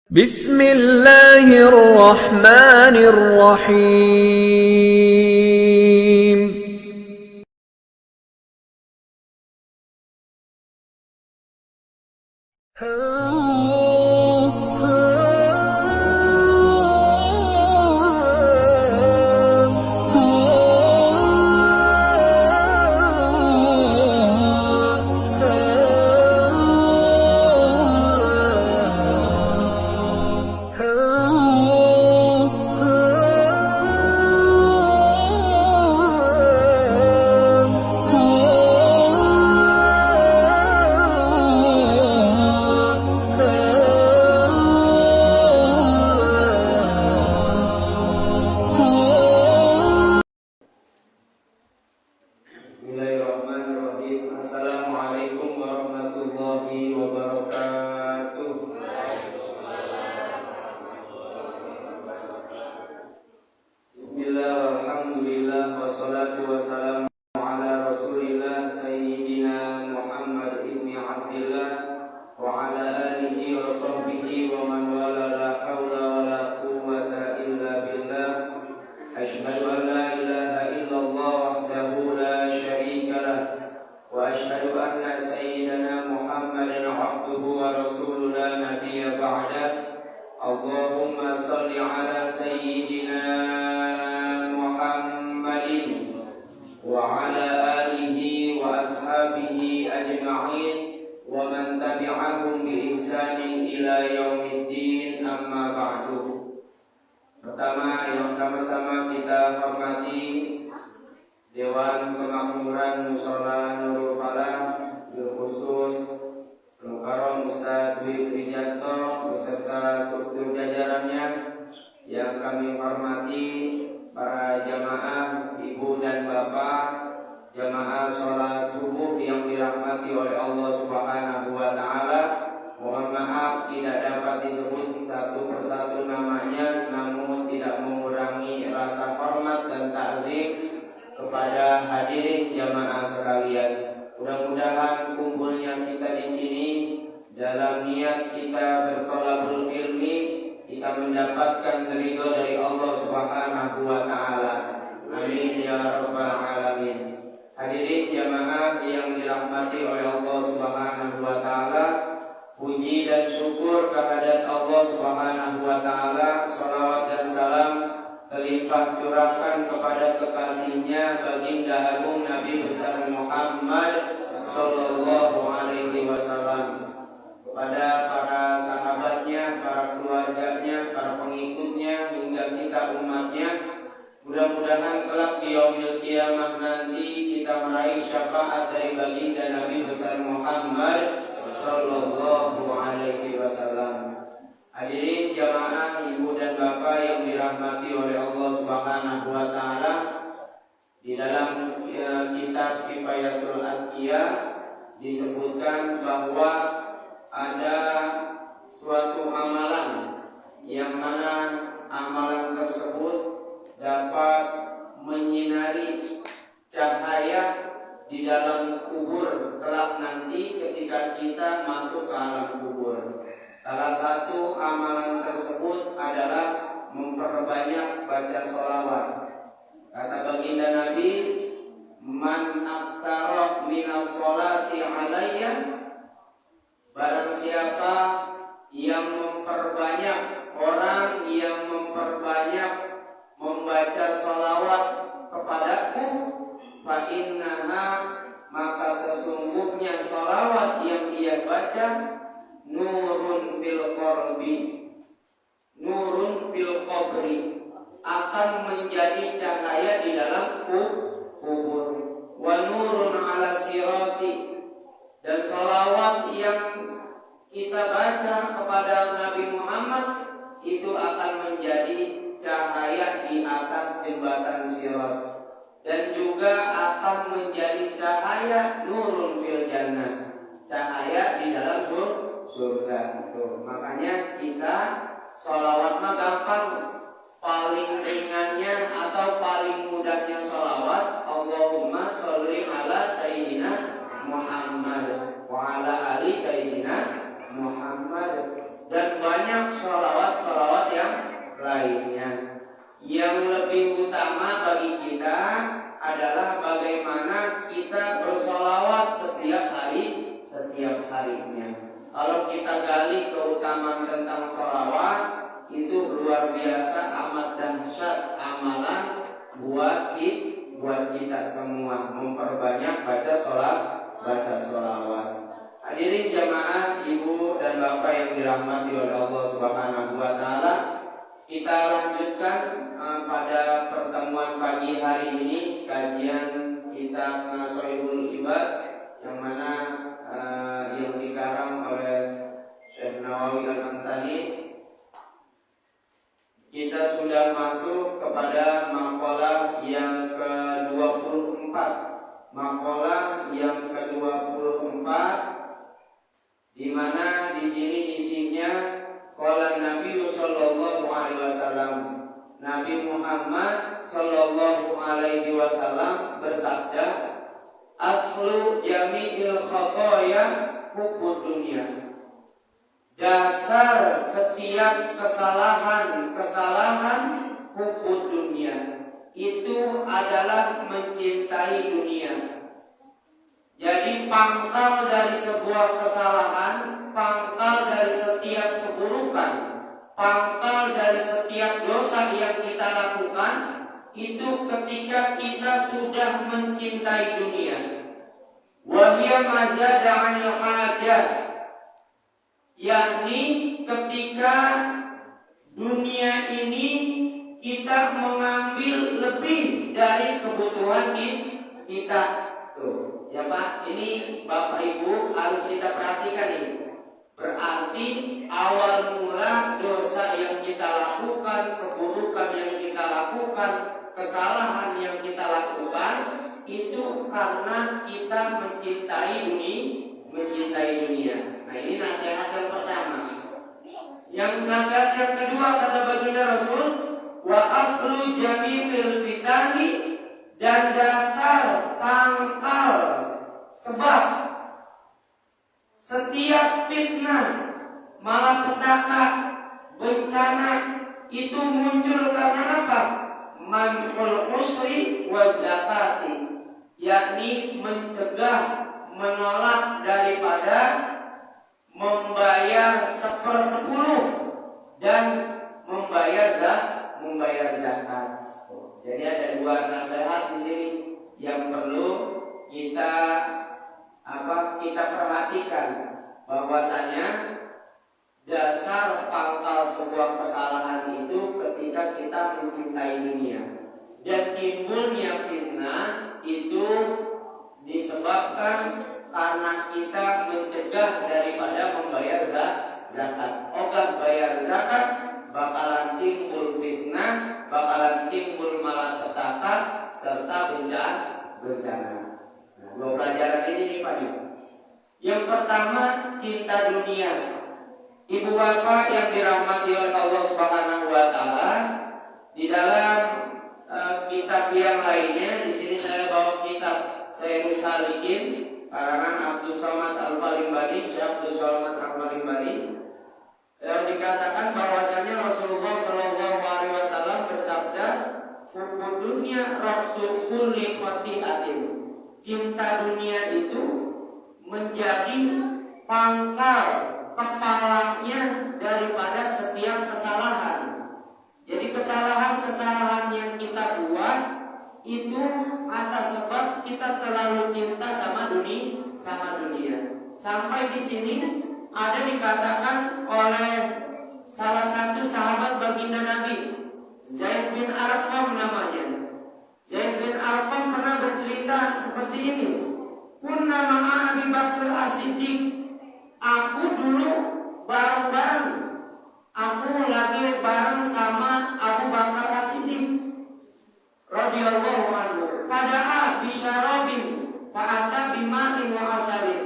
Bismillahirrahmanirrahim. Bismillahirrahmanirrahim. Assalamualaikum warahmatullahi wabarakatuh. Bismillah, walhamdulillah, wassalatu wassalamu ala rasulillah sayyidina Muhammad ibn Abdillah wa ala alihi wa sahbihi wa man wala, la hawla wa la quwwata illa billah. Asyhadu an la ilaha illallah wahdahu la syarika lah wa asyhadu anna sayyidana Muhammadan abduhu wa rasuluhu la nabiyya ba'dah. Allahumma shalli ala sayyidina Muhammadin wa ala alihi wa ashabihi ajma'in wa man tabi'ahum bi ihsanin ila yaumiddin, amma ba'du. Pertama yang sama-sama kita hormati Dewan Kemakmuran Mushola Nurul Falah, khusus Mukarram Ustadz Dwi Wijanto beserta struktur jajarannya, yang kami hormati para jamaah, ibu dan bapak, jamaah sholat subuh yang dirahmati oleh Allah Subhanahu wa Ta'ala. Mohon maaf tidak dapat disebut satu persatu namanya, namun tidak mengurangi rasa hormat dan takzim kepada hadirin jamaah sekalian. Mudah-mudahan kumpulnya kita di sini dalam niat kita bertolabul ilmi, kita mendapatkan ridho dari Allah Subhanahu wa Ta'ala. Amin ya rabbal alamin. Hadirin jamaah yang dirahmati oleh Allah Subhanahu wa Ta'ala, puji dan syukur kehadirat Allah Subhanahu wa Ta'ala, salawat dan salam terlimpah curahkan kepada kekasihnya baginda agung Nabi besar Muhammad sallallahu alaihi wasallam, kepada para sahabatnya, para keluarganya, para pengikutnya, hingga kita umatnya. Mudah-mudahan kelak di yaumil qiyamah nanti kita meraih syafaat dari baginda Nabi besar Muhammad sallallahu alaihi wasallam. Hadirin jamaah, ibu dan bapak yang dirahmati oleh Allah Subhanahu wa Ta'ala, di dalam kitab Kifayatul Atqiyah disebutkan bahwa ada suatu amalan yang mana amalan tersebut dapat menyinari cahaya di dalam kubur kelak nanti ketika kita masuk ke alam kubur. Salah satu amalan tersebut adalah memperbanyak baca sholawat. Kata baginda Nabi, man aktsara minas sholati alayya, barang siapa yang memperbanyak, orang yang memperbanyak membaca sholawat kepadaku, fa innaha, maka sesungguhnya sholawat yang ia baca, nurun fil qalbi, nurun fil qabri, akan menjadi cahaya di dalam kubur. Wa nurun ala sirati, dan sholawat yang kita baca kepada Nabi Muhammad itu akan menjadi cahaya di atas jembatan sirat, dan juga akan menjadi cahaya nurun fil jannah, cahaya di dalam surga. Tuh, makanya kita sholawat mah gampang. Paling ringannya atau paling mudahnya sholawat, Allahumma sholli ala sayyidina Muhammad wa ala ali sayyidina Muhammad. Dan banyak sholawat semua, memperbanyak baca sholawat. Hadirin jamaah, ibu dan bapak yang dirahmati oleh Allah Subhanahu wa taala, kita lanjutkan pada pertemuan pagi hari ini kajian kitab Shahihul Ibad yang mana yang dikarang oleh Syekh Nawawi Al-Antani. Kita sudah masuk kepada maqalah yang ke-24. Maqalah yang ke-24 di mana di sini isinya qala Nabi sallallahu alaihi wasallam. Nabi Muhammad sallallahu alaihi wasallam bersabda, aslu jami'il khotoya hubbud dunya. Dasar setiap kesalahan hubbud dunya itu adalah mencintai dunia. Jadi pangkal dari sebuah kesalahan, pangkal dari setiap keburukan, pangkal dari setiap dosa yang kita lakukan itu ketika kita sudah mencintai dunia. Wa hiya mazada 'anil hajah, yakni ketika dunia ini kita mengambil lebih dari kebutuhan kita. Tuh, ya Pak, ini Bapak Ibu harus kita perhatikan ini. Berarti awal mula dosa yang kita lakukan, keburukan yang kita lakukan, kesalahan yang kita lakukan itu karena kita mencintai dunia. Nah, ini nasihat yang pertama. Yang nasihat yang kedua kata baginda Rasul, wa aslu jami'il fitani, dan dasar pangkal sebab setiap fitnah, malapetaka, bencana itu muncul karena apa? Man'ul usri wa zakati, yakni mencegah, menolak daripada membayar 1/10 dan membayar zakat. Jadi ada dua nasihat di sini yang perlu kita perhatikan, bahwasanya dasar pangkal sebuah kesalahan itu ketika kita mencintai dunia, dan timbulnya fitnah itu disebabkan karena kita mencegah daripada membayar zakat. Ogah bayar zakat bakalan timbul fitnah, bakalan timbul malapetaka serta bencana. Nah, dua pelajaran ini nih Pak. Yang pertama, cinta dunia. Ibu bapak yang dirahmati oleh Allah Subhanahu wa taala, di dalam kitab yang lainnya, di sini saya bawa kitab Sayyidus Salikin karangan Abdul Somad Al-Falimbani, Syekh Abdul Somad Al-Falimbani, yang dikatakan bahwasanya Rasulullah Shallallahu Alaihi Wasallam bersabda, hubbud dunya rasul kulli khati'atin. Cinta dunia itu menjadi pangkal kepalanya daripada setiap kesalahan. Jadi kesalahan-kesalahan yang kita buat itu atas sebab kita terlalu cinta sama dunia. Sampai di sini ada dikatakan oleh salah satu sahabat baginda Nabi, Zaid bin Arqam namanya. Zaid bin Arqam pernah bercerita seperti ini. Kunna ma'a Abi Bakr As-Siddiq. Aku dulu bareng-bareng. Aku lagi bareng sama Abu Bakar As-Siddiq radhiyallahu anhu. Pada bisyarabin fa'ata bima'in wa asalin.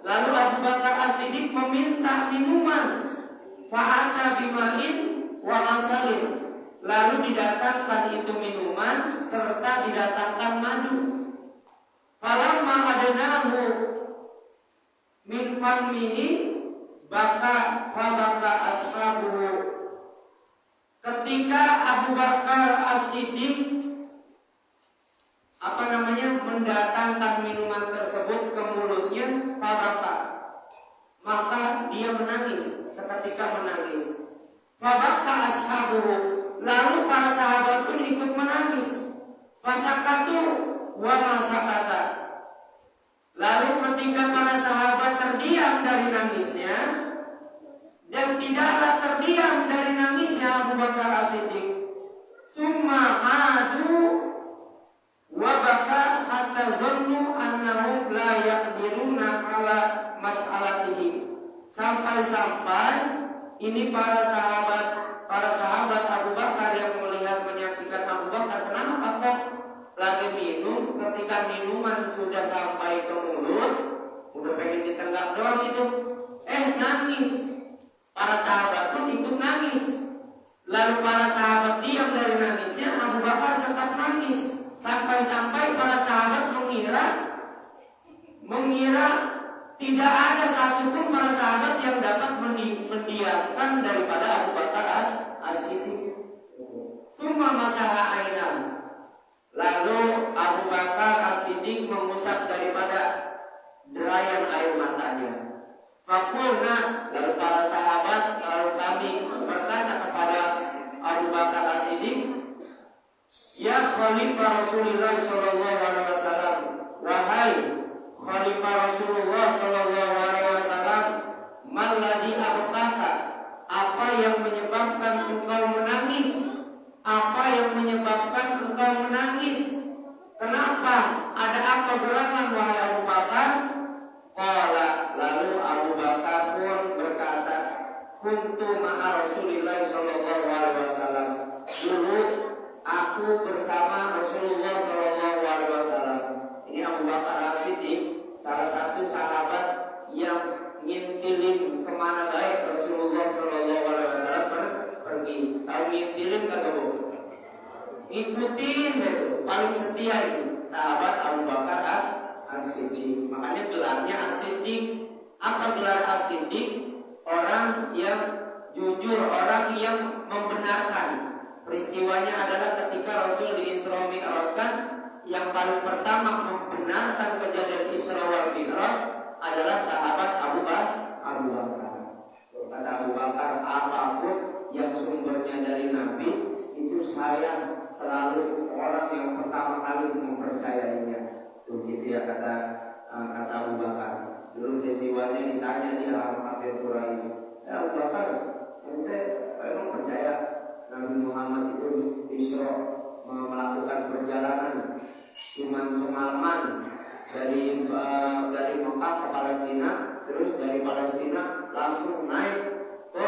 Lalu Abu Bakar As-Siddiq meminta minuman, fa'ata bima'in wa asalin. Lalu didatangkan itu minuman serta didatangkan madu. Falamma adnahu min famihi baka ashabuhu. Ketika Abu Bakar As-Siddiq mendatangkan minuman tersebut ke mulutnya, maka dia menangis, seketika menangis. Fabaka ashabuhu, lalu para sahabat pun ikut menangis. Fasakatu wa masakata. Lalu ketika para sahabat terdiam dari nangisnya, dan tidaklah terdiam dari nangisnya Abu Bakar As-Siddiq, summa adu wa baka hatta zannu annahum la yaqdiruna ala mas'alatihi. Sampai-sampai ini para sahabat Abu Bakar yang melihat menyaksikan Abu Bakar, kenapa kok lagi minum, ketika minuman sudah sampai ke mulut, udah pengen ditenggak doang itu, nangis. Para sahabat pun ikut nangis. Lalu para sahabat diam dari nangisnya, Abu Bakar tetap nangis. Sampai-sampai para sahabat mengira tidak ada satupun para sahabat yang dapat mendiamkan daripada Abu Bakar As-Siddiq. Summa masaha ainan. Lalu Abu Bakar As-Siddiq mengusap daripada derayan air matanya. Fakulna, lalu para sahabat, lalu kami berkata kepada Abu Bakar As-Siddiq, ya Khalifah Rasulullah Sallallahu Alaihi Wasallam, wahai Khalifah Rasulullah Sallallahu Alaihi Wasallam, malladhi abqaka, apa yang menyebabkan engkau menangis? Apa yang menyebabkan engkau menangis? Kenapa? Ada apa gerangan wahai Abu Bakar? Qala, lalu Abu Bakar pun berkata, kuntu ma'a Rasulillah Sallallahu Alaihi Wasallam. Dulu aku bersama Rasulullah Sallallahu Alaihi Wasallam. Ini Abu Bakar As-Siddiq, salah satu sahabat yang ngintilin kemana baik Rasulullah Sallallahu Alaihi Wasallam pergi. Tahu ngintilin kata Bu? Ikutin itu, paling setia itu sahabat Abu Bakar As-Siddiq. Makanya gelarnya As-Siddiq. Apa gelar As-Siddiq? Orang yang jujur, orang yang membenarkan. Peristiwanya adalah ketika Rasul di Isra Mi'rajkan, yang paling pertama membenarkan kejadian Isra wal Mi'raj adalah sahabat Abu Bakar. Kata Abu Bakar, apapun yang sumbernya dari Nabi, itu saya selalu orang yang pertama kali mempercayainya. Tuh gitu ya kata Abu Bakar. Dulu peristiwanya ditanya dia Al-Hafidh Quraisy, ya Abu Bakar, ente memang percaya Nabi Muhammad itu Isra melakukan perjalanan cuma semalaman dari Mekah ke Palestina, terus dari Palestina langsung naik ke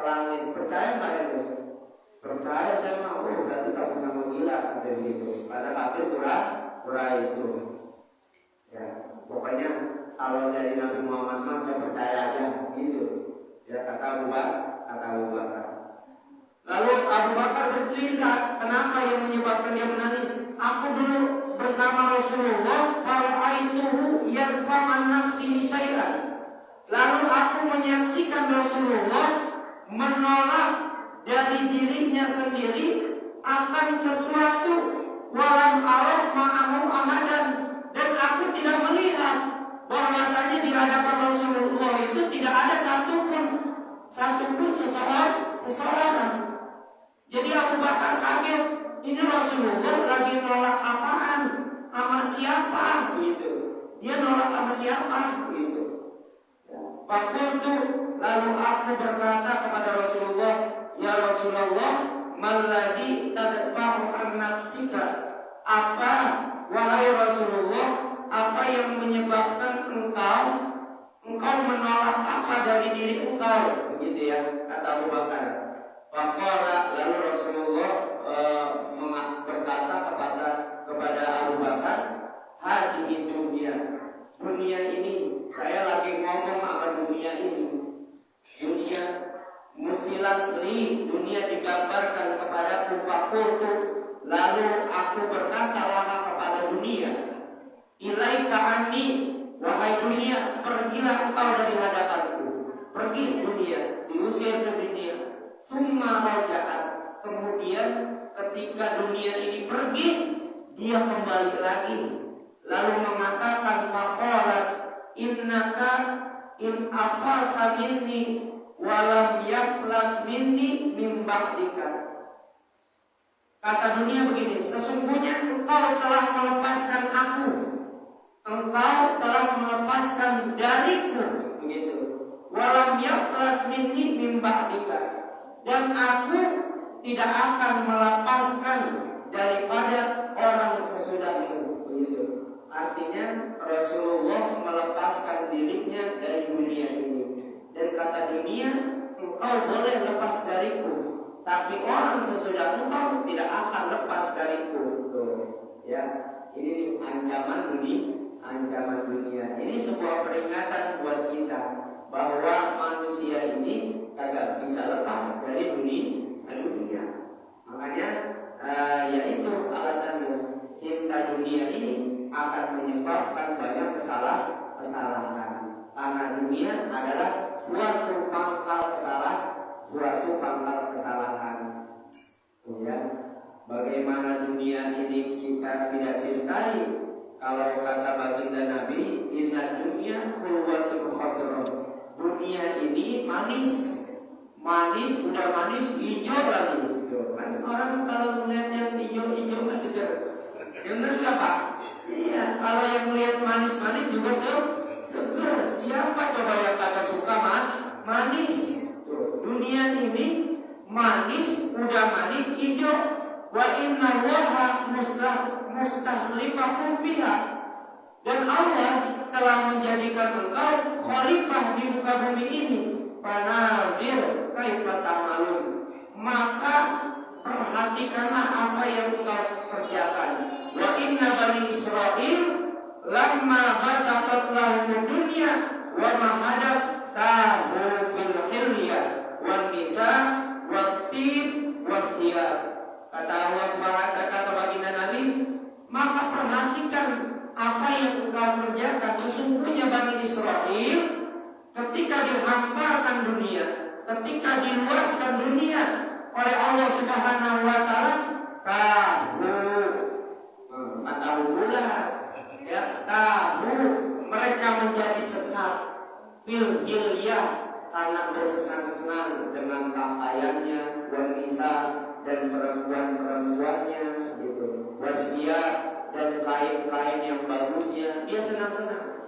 langit. Percaya nggak itu? Percaya, saya mau. Berarti sama-sama gila kata begitu. Kata kafir Quraisy itu. Ya, pokoknya kalau dari Nabi Muhammad saya percaya aja gitu. Ya kata Abu Bakar. Lalu Abu Bakar bercerita kenapa yang menyebabkan dia menangis. Aku dulu bersama Rasulullah, fara'aituhu yarfa'an nafsihi syai'an. Lalu aku menyaksikan Rasulullah menolak dari dirinya sendiri akan sesuatu, walam araf ma'ahu ahadan, dan aku tidak melihat bahwasanya di hadapan Rasulullah itu tidak ada satupun seseorang. Jadi Abu Bakar kaget, ini Rasulullah lagi nolak apaan? Sama siapa? Gitu. Dia nolak sama siapa? Gitu. Fakultu, lalu aku berkata kepada Rasulullah, ya Rasulullah, malladhi tadfa'u an nafsika. Apa, wahai Rasulullah, apa yang menyebabkan engkau menolak apa dari diri engkau? Begitu ya, kata Abu Bakar. Faqala, lalu Rasulullah berkata kepada Abu Bakar, hadhihi dunia ini, saya lagi ngomong sama dunia ini. Dunia musilat li, dunia digambarkan kepadaku. Fakultu, lalu aku berkatalah kepada dunia, ilaika anni, wahai dunia, pergilah engkau dari hadapanku. Pergi dunia, diusir ke dunia. Summa raja'at, kemudian ketika dunia ini pergi, dia kembali lagi, lalu mengatakan, faqalat innaka in afalta minni walam yaflat minni min ba'dika. Kata dunia begini, sesungguhnya engkau telah melepaskan aku, engkau telah melepaskan dariku, begitu. Walam yaqraf minni min ba'dika, dan aku tidak akan melepaskan daripada orang sesudahmu, begitu. Artinya Rasulullah melepaskan dirinya dari dunia ini. Dan kata dunia, engkau boleh lepas dariku, tapi orang sesudah engkau tidak akan lepas dariku. Tuh, ya, ini ancaman dunia. Ini sebuah peringatan buat kita bahwa manusia ini kagak bisa lepas dari dunia. Makanya, yaitu alasannya cinta dunia ini akan menyebabkan banyak kesalahan. Karena dunia adalah suatu pangkal kesalahan. Ya, bagaimana dunia ini kita tidak cintai? Kalau kata baginda Nabi, inna dunya hulwatul khadra. Dunia ini manis, udah manis, hijau lagi. Kan orang kalau melihat yang hijau masih segar. Benar nggak Pak? Iya, kalau yang melihat manis juga segar. Siapa coba yang kagak suka manis? Dunia ini manis, udah manis, hijau. Wa inna Allaha mustakhlifakum fiha. Dan Allah telah menjadikan engkau khalifah di muka bumi ini. Fanazir kaifa ta'malun. Maka perhatikanlah apa yang engkau kerjakan. Wa inna bani Israil lamma basatat lahum dunya wa ma hadath fil hilya wan nisa wat tin wa thiyab. Kata Allah Subhanahu, kata baginda Nabi, maka perhatikan apa yang engkau kerjakan. Sesungguhnya Bani Israil ketika dihamparkan dunia, ketika diluaskan dunia oleh Allah Subhanahu wa taala, tahu mereka menjadi sesat fil hilyah karena bersenang-senang dengan pakaiannya, wanita dan perempuan-perempuannya, gitu. Wasia dan kain-kain yang bagusnya, dia senang-senang.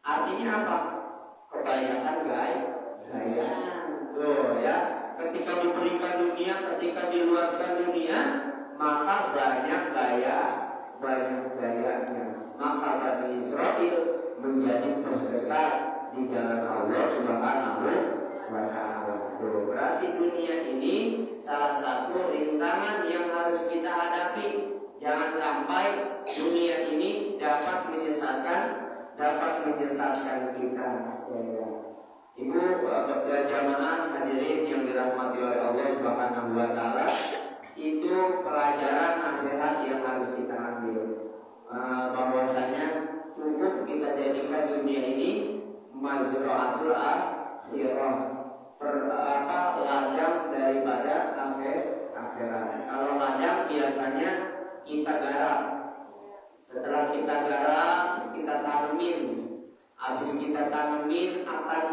Artinya apa? Kebanyakan gaya. Tuh ya, ketika diberikan dunia, ketika diluaskan dunia, maka banyak gayanya. Maka Bani Israil menjadi tersesat di jalan Allah Subhanahu wa ta'ala. Berarti dunia ini salah satu rintangan yang harus kita hadapi. Jangan sampai dunia ini dapat menyesatkan kita. Ibu jamaah hadirin yang dirahmati oleh Allah Subhanahu wa ta'ala, itu pelajaran nasihat yang harus kita ambil. Bahwasanya cukup kita jadikan dunia ini mazra'atul akhirah, ladang daripada akhirat. Kalau ladang biasanya kita garap. Setelah kita garap, kita tanemin. Habis kita tanemin akan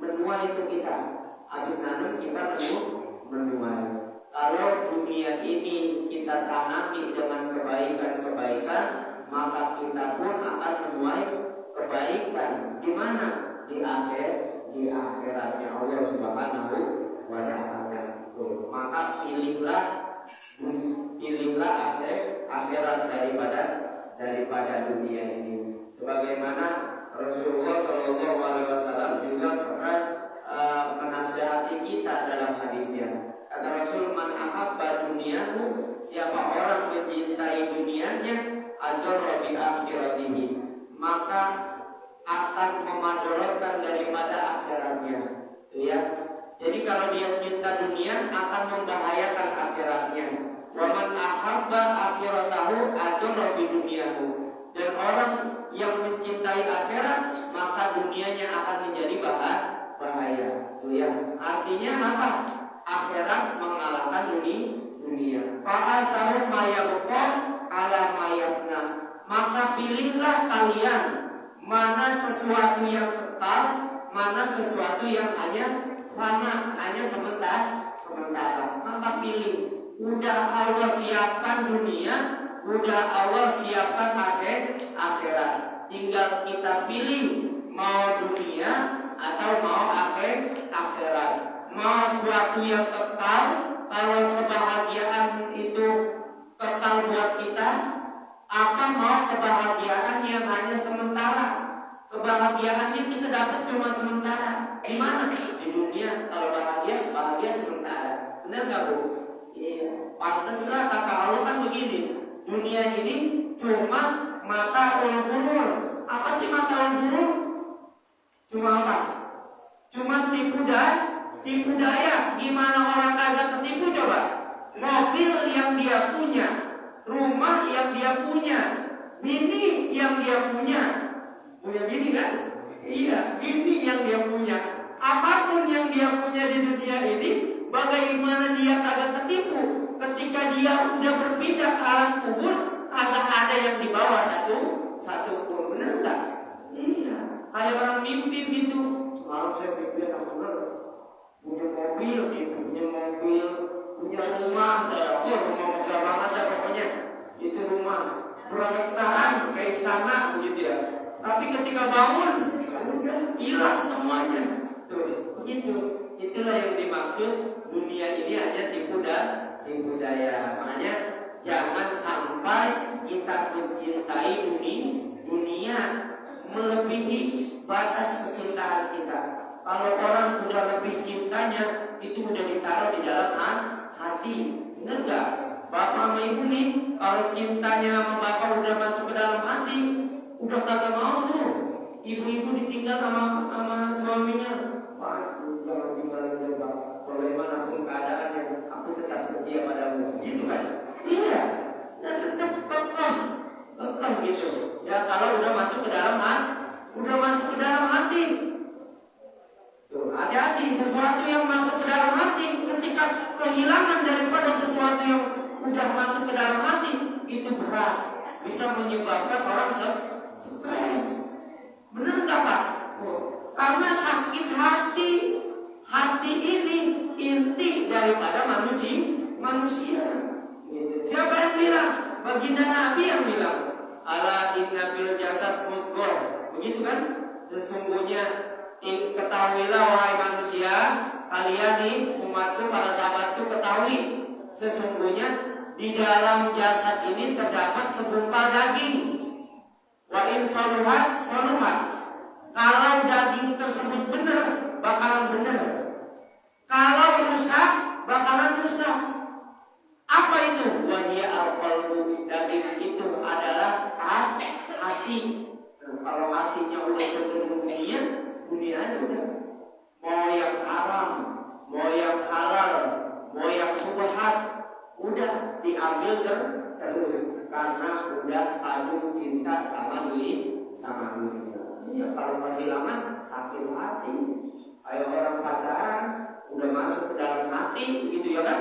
menuai itu kita. Habis nanam kita menuai. Kalau dunia ini kita tanami dengan kebaikan, maka kita pun akan menuai kebaikan. Di mana? Di akhiratnya Allah Subhanahu wa ta'ala. Maka pilihlah akhirat daripada dunia ini. Sebagaimana Rasulullah SAW juga pernah menasihati kita dalam hadisnya. Kata Rasul, man ahabba dunyahu, siapa orang mencintai dunianya, adorra bi akhiratihi, maka akan memadorotkan daripada akhiratnya. Ya. Jadi kalau dia cinta dunia akan membahayakan akhiratnya. Wa man ahabba akhiratahu adorra bi dunyahu, dan orang yang mencintai akhirat maka dunianya akan menjadi bahaya. Ya. Artinya apa? Akhirat mengalahkan dunia. Fa'asaru mayabqon ala mayabna, maka pilihlah kalian mana sesuatu yang kekal, mana sesuatu yang hanya fana, hanya sementara. sementara, maka pilih. Udah Allah siapkan dunia, udah Allah siapkan akhirat. Tinggal kita pilih mau dunia atau mau akhirat. Mau sesuatu yang kekal, kalau kebahagiaan itu kekal buat kita, apa mau kebahagiaan yang hanya sementara? Kebahagiaan yang kita dapat cuma sementara. Di mana? Di dunia. Kalau bahagia sementara. Benar nggak, Bu? Iya. Pantaslah kata Allah kan begini. Dunia ini cuma mata ulur. Apa sih mata ulur? Cuma apa? Cuma tipu daya. Gimana orang kagak ketipu coba? Mobil yang dia punya, rumah yang dia punya, bini yang dia punya bini kan? Iya, bini yang dia punya. Apapun yang dia punya di dunia ini, bagaimana dia kagak ketipu? Ketika dia udah berpindah ke alam kubur, agak ada yang di bawah satu pun, benar nggak? Iya, kayak orang mimpi gitu. Semalam saya mimpi yang benar, punya mobil, punya rumah, rumah megah banget ya pokoknya. Itu rumah berhektaran kayak istana begitu ya. Tapi ketika bangun, udah hilang semuanya. Tuh, begitu. Itulah yang dimaksud dunia ini hanya tipu daya. Makanya jangan sampai kita mencintai dunia melebihi batas kecintaan kita. Kalau orang udah lebih cintanya, itu udah ditaruh di dalam hati. Benar nggak? Bapak sama ibu nih, kalau cintanya sama bapak udah masuk ke dalam hati, udah kagak mau tuh ibu-ibu ditinggal sama suaminya. Wah, jangan tinggalin saya, Pak. Bagaimanapun keadaannya, aku tetap setia padamu. Gitu kan? Iya. Dan tetap kekeh gitu. Ya kalau udah masuk ke dalam hati. Tuh, hati-hati sesuatu yang masuk ke dalam hati. Ketika kehilangan daripada sesuatu yang udah masuk ke dalam hati, itu berat, bisa menyebabkan orang stres. Benar nggak, Pak? Karena sakit hati ini inti daripada manusia. Siapa yang bilang? Baginda Nabi yang bilang, ala inna fil jasad mudghah. Begitu kan? Sesungguhnya ketahuilah wahai manusia, kalian nih umatku, para sahabatku, ketahui sesungguhnya di dalam jasad ini terdapat segumpal daging. Wa in saluhat. Kalau daging tersebut benar, bakalan benar. Kalau rusak, bakalan rusak. Apa itu? Wa hiya al-qalbu. Daging itu adalah hati. Kalau hatinya udah cenderung dunianya udah. Mau yang haram, mau yang halal, mau yang subhat, udah diambil terus karena udah kagum cinta sama dunia. Iya, kalau kehilangan sakit hati. Kayak orang pacaran udah masuk ke dalam hati gitu ya kan,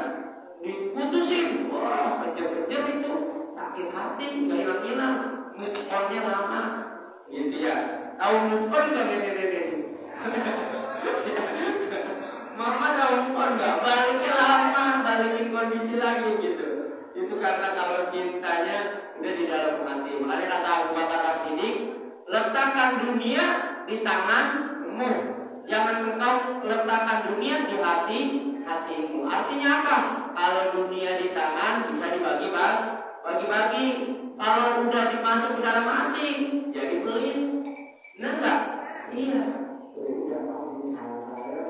diputusin, wah kejar-kejar itu sakit hati, nggak hilang-hilang, move on-nya lama gitu ya. Tahu move on nggak ini? Mama tahu move on nggak? Baliknya lama, balikin kondisi lagi gitu. Itu karena kalau cintanya udah di dalam hati. Makanya kata Abu Bakar As-Siddiq, letakkan dunia di tanganmu, jangan engkau letakkan dunia di hatimu. Artinya apa? Kalau dunia di tangan bisa dibagi-bagi. Kalau udah dimasuk ke dalam hati, jadi pelit. Benar nggak? Iya. Udah mau saya,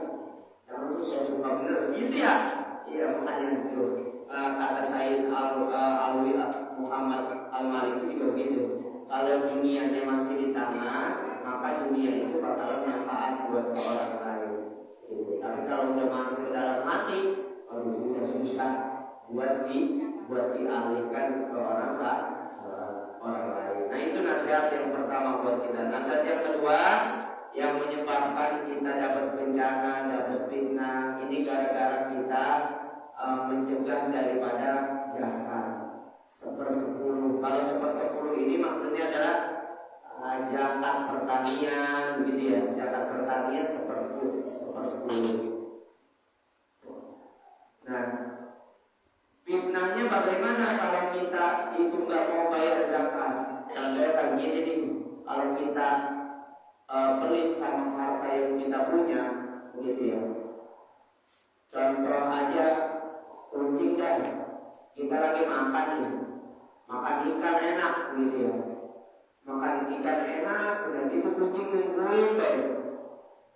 jangan tuh saya suka bener, gitu ya. Iya, makanya itu kata Said Alwi Muhammad Al-Malik itu juga begitu. Kalau dunianya masih di tangan, maka dunia itu bakalan manfaat buat orang lain. Tapi kalau udah masuk ke dalam hati, udah susah buat dialihkan ke orang lain. Nah, itu nasihat yang pertama buat kita. Nasihat yang kedua, yang menyebabkan kita dapat bencana, dapat fitnah, ini gara-gara kita mencegah daripada zakat 1/10. Kalau 1/10 ini maksudnya adalah zakat pertanian, gitu ya. Zakat pertanian 1/10. Nah, Nah, fitnahnya bagaimana kalau kita itu nggak mau bayar zakat? Contohnya kayak gini nih, kalau kita pelit sama harta yang kita punya, begitu ya. Contoh aja kucing dan kita lagi makan nih, makan ikan enak, gitu ya. Makan ikan enak, dan itu kucing nungguin baik.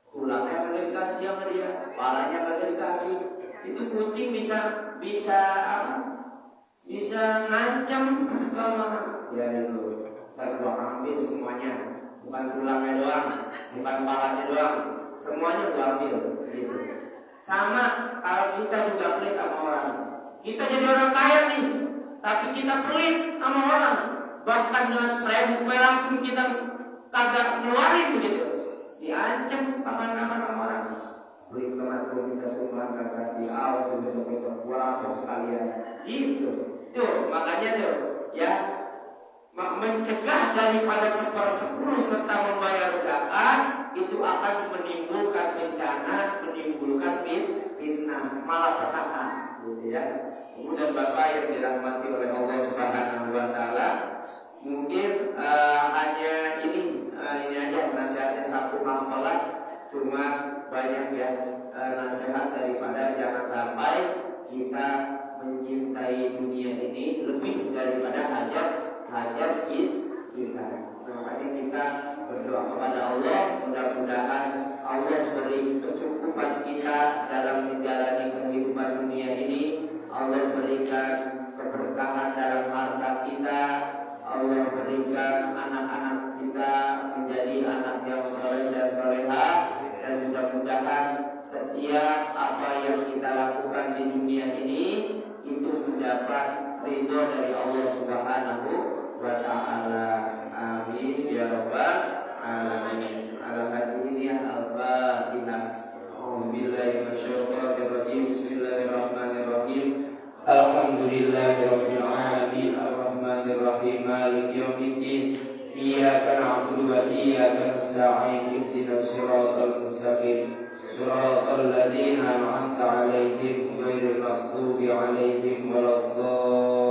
Tulangnya kagak dikasih sama dia, palanya kagak dikasih. Itu kucing bisa apa? Bisa ngancam ya itu. Terbuang ambil semuanya, bukan tulangnya doang, bukan palanya doang, semuanya gua ambil gitu. Sama kalau kita juga pelit sama orang. Kita jadi orang kaya nih, tapi kita pelit sama orang. Bahkan dengan 1.000 perak pun kita kagak ngeluarin begitu. Diancam kapan-kapan sama orang. Beli teman pun kita sumbang dan kasih awas besok-besok pulang sekalian. Gitu. Tuh makanya tuh ya mencegah daripada 1/10 serta membayar zakat itu akan menimbulkan bencana, menimbulkan fitnah, malapetaka, gitu ya. Kemudian Bapak yang dirahmati oleh Allah Subhanahu wa taala, mungkin hanya ini aja nasihatnya satu hafalan, cuma banyak ya nasihat daripada jangan sampai kita mencintai dunia ini lebih daripada hajat kita. Makanya kita berdoa kepada Allah, mudah-mudahan Allah beri kecukupan kita dalam menjalani kehidupan dunia ini. Allah berikan keberkahan dalam harta kita. Allah berikan anak-anak kita menjadi anak yang saleh dan salehah, dan mudah-mudahan setiap apa yang kita lakukan di dunia ini itu mendapat ridho dari Allah Subhanahu wa taala. Amin ya rabbal alamin. Ala hadirin al-Fatihah. Billahi minasyaitonir rajim. Bismillahirrahmanirrahim. Alhamdulillahirabbil alamin. Arrahmanir rahim. Maliki yaumiddin. Iyyaka na'budu wa iyyaka nasta'in. Ihdinas siratal mustaqim. Siratal ladzina an'amta 'alaihim ghairil maghdubi 'alaihim waladdallin.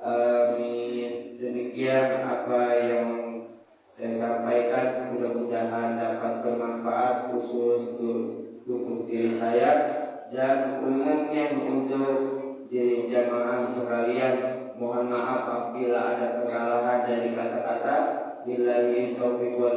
Amin. Demikian apa yang saya sampaikan, mudah-mudahan dapat bermanfaat khusus untuk diri saya dan umumnya untuk diri jamaah sekalian. Mohon maaf apabila ada kesalahan dari kata-kata. Billahi taufiq wal